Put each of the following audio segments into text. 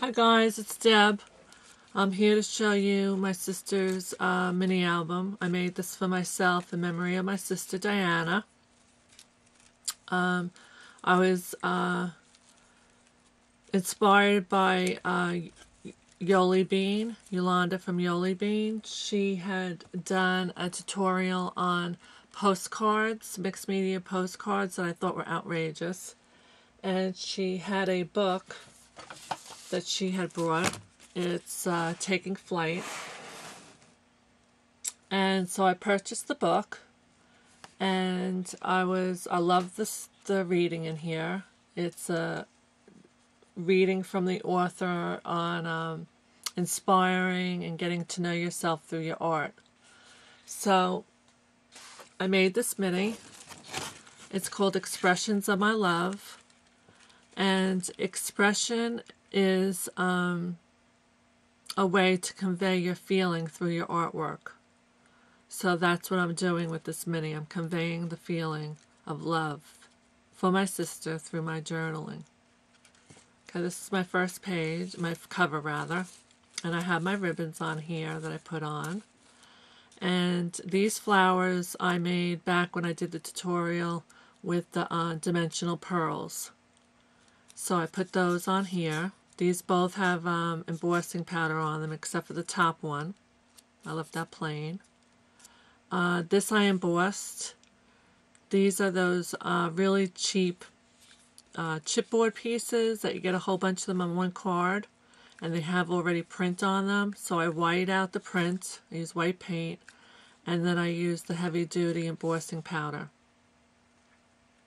Hi guys, it's Deb. I'm here to show you my sister's mini album. I made this for myself in memory of my sister Diana. I was inspired by Yoli Bean, Yolanda from Yoli Bean. She had done a tutorial on postcards, mixed media postcards that I thought were outrageous. And she had a book that she had brought. It's Taking Flight. And so I purchased the book, and I love the reading in here. It's a reading from the author on inspiring and getting to know yourself through your art. So I made this mini. It's called Expressions of My Love, and expression is a way to convey your feeling through your artwork. So that's what I'm doing with this mini. I'm conveying the feeling of love for my sister through my journaling. Okay, this is my first page, my cover rather, and I have my ribbons on here that I put on. And these flowers I made back when I did the tutorial with the dimensional pearls. So I put those on here. These both have embossing powder on them except for the top one. I left that plain. This I embossed. These are those really cheap chipboard pieces that you get a whole bunch of them on one card, and they have already print on them. So I white out the print. I use white paint, and then I use the heavy duty embossing powder.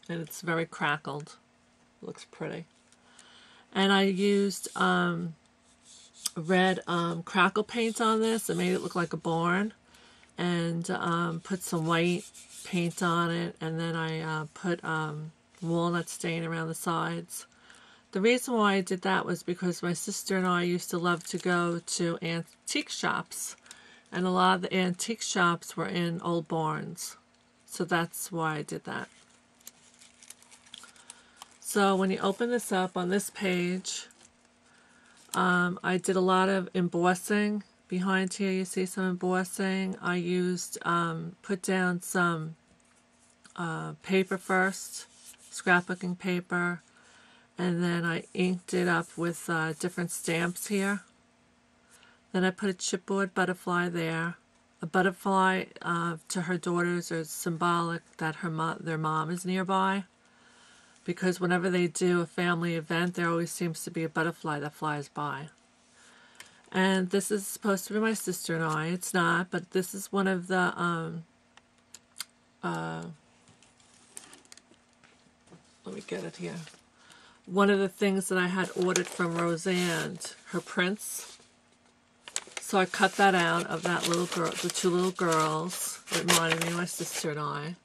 And it's very crackled. It looks pretty. And I used red crackle paint on this. I made it look like a barn, and put some white paint on it, and then I put walnut stain around the sides. The reason why I did that was because my sister and I used to love to go to antique shops, and a lot of the antique shops were in old barns, so that's why I did that. So when you open this up on this page, I did a lot of embossing. Behind here you see some embossing. I used, put down some paper first, scrapbooking paper, and then I inked it up with different stamps here. Then I put a chipboard butterfly there. A butterfly to her daughters is symbolic that their mom is nearby, because whenever they do a family event, there always seems to be a butterfly that flies by. And this is supposed to be my sister and I. It's not, but this is one of the let me get it here. One of the things that I had ordered from Roseanne, her prints. So I cut that out of that little girl, the two little girls. It reminded me of my sister and I.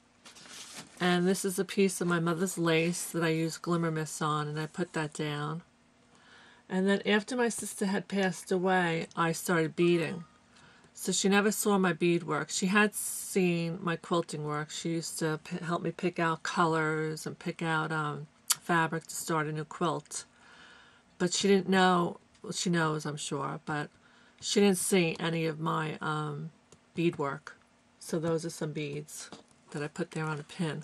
And this is a piece of my mother's lace that I used Glimmer Mist on, and I put that down. And then after my sister had passed away, I started beading. So she never saw my beadwork. She had seen my quilting work. She used to help me pick out colors and pick out fabric to start a new quilt. But she didn't know, well, she knows I'm sure, but she didn't see any of my beadwork. So those are some beads that I put there on a pin.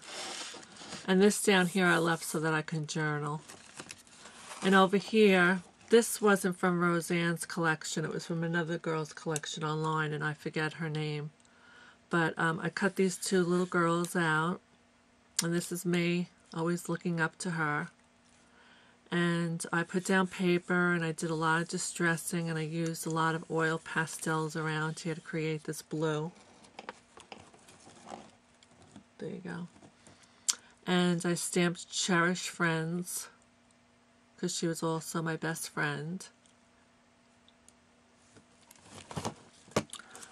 And this down here I left so that I can journal. And over here, this wasn't from Roseanne's collection. It was from another girl's collection online, and I forget her name. But I cut these two little girls out, and this is me always looking up to her. And I put down paper, and I did a lot of distressing, and I used a lot of oil pastels around here to create this blue. There you go. And I stamped Cherish Friends, because she was also my best friend.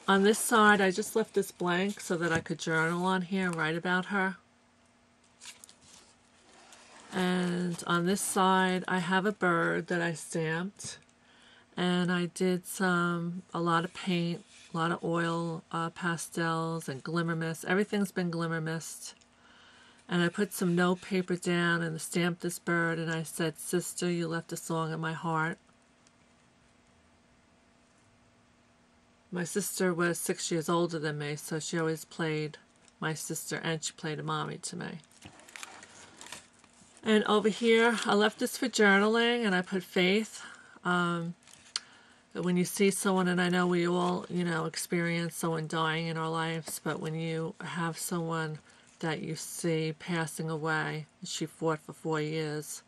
On this side, I just left this blank so that I could journal on here and write about her. And on this side, I have a bird that I stamped. And I did a lot of paint, a lot of oil pastels and Glimmer Mist. Everything's been Glimmer Mist. And I put some note paper down and stamped this bird, and I said, "Sister, you left a song in my heart." My sister was 6 years older than me, so she always played my sister, and she played a mommy to me. And over here, I left this for journaling, and I put faith. When you see someone, and I know we all, experience someone dying in our lives, but when you have someone that you see passing away, she fought for 4 years,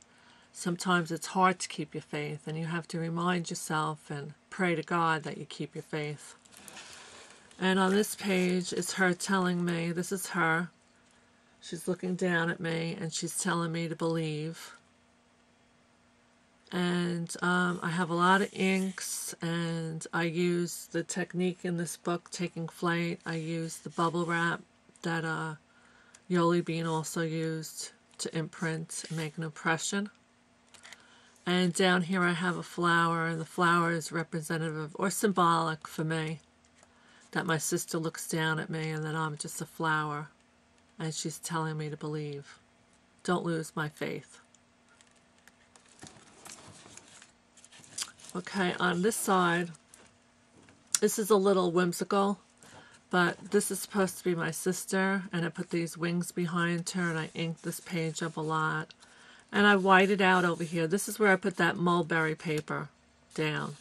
sometimes it's hard to keep your faith, and you have to remind yourself and pray to God that you keep your faith. And on this page, it's her telling me, this is her, she's looking down at me, and she's telling me to believe. And I have a lot of inks, and I use the technique in this book, Taking Flight. I use the bubble wrap that Yoli Bean also used to imprint and make an impression. And down here I have a flower, and the flower is representative or symbolic for me, that my sister looks down at me and that I'm just a flower, and she's telling me to believe. Don't lose my faith. Okay, on this side, this is a little whimsical, but this is supposed to be my sister, and I put these wings behind her, and I inked this page up a lot. And I whited out over here. This is where I put that mulberry paper down.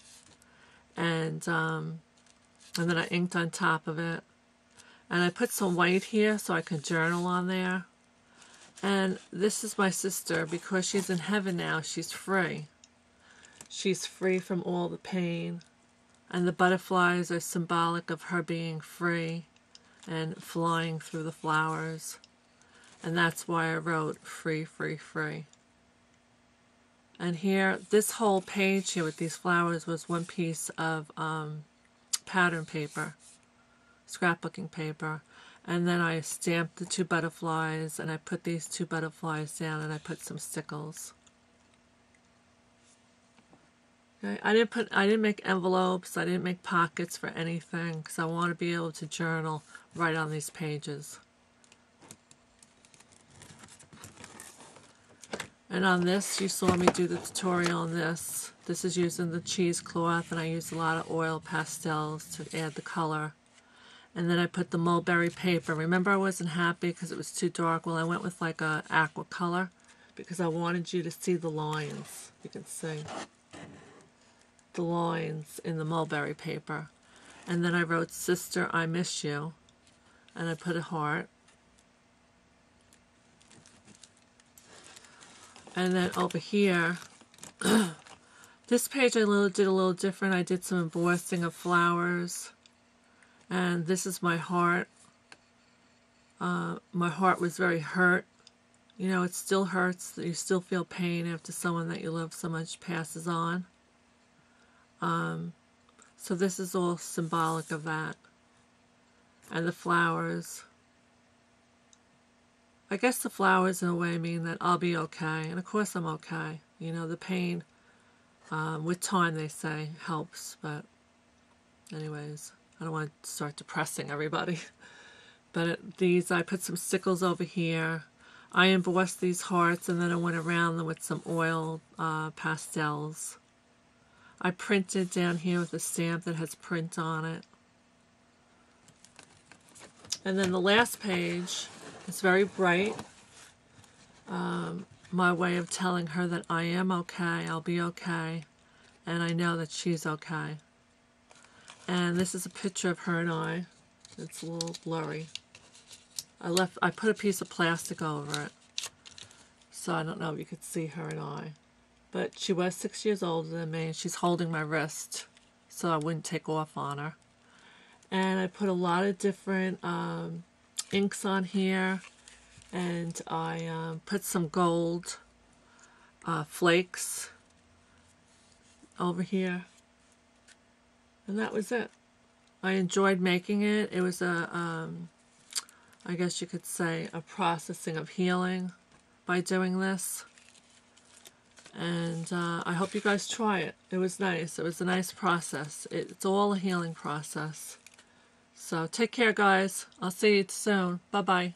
And then I inked on top of it. And I put some white here so I can journal on there. And this is my sister, because she's in heaven now. She's free. She's free from all the pain, and the butterflies are symbolic of her being free and flying through the flowers. And that's why I wrote free, free, free. And here, this whole page here with these flowers was one piece of pattern paper, scrapbooking paper. And then I stamped the 2 butterflies, and I put these 2 butterflies down, and I put some stickles. Okay, I didn't make envelopes, I didn't make pockets for anything, because I want to be able to journal right on these pages. And on this, you saw me do the tutorial on this. This is using the cheesecloth, and I used a lot of oil pastels to add the color. And then I put the mulberry paper. Remember, I wasn't happy because it was too dark. Well, I went with like a aqua color because I wanted you to see the lines. You can see the lines in the mulberry paper. And then I wrote, "Sister, I miss you." And I put a heart. And then over here, this page I did a little different. I did some embossing of flowers. And this is my heart. My heart was very hurt. You know, it still hurts. You still feel pain after someone that you love so much passes on. So this is all symbolic of that. And the flowers. I guess the flowers in a way mean that I'll be okay. And of course I'm okay. You know, the pain, with time they say, helps. But anyways, I don't want to start depressing everybody. But I put some stickles over here. I embossed these hearts, and then I went around them with some oil pastels. I printed down here with a stamp that has print on it. And then the last page is very bright. My way of telling her that I am okay, I'll be okay, and I know that she's okay. And this is a picture of her and I. It's a little blurry. I put a piece of plastic over it, so I don't know if you could see her and I. But she was 6 years older than me, and she's holding my wrist so I wouldn't take off on her. And I put a lot of different inks on here, and I put some gold flakes over here. And that was it. I enjoyed making it. It was I guess you could say, a processing of healing by doing this. And I hope you guys try it. It was nice. It was a nice process. It's all a healing process. So take care, guys. I'll see you soon. Bye-bye.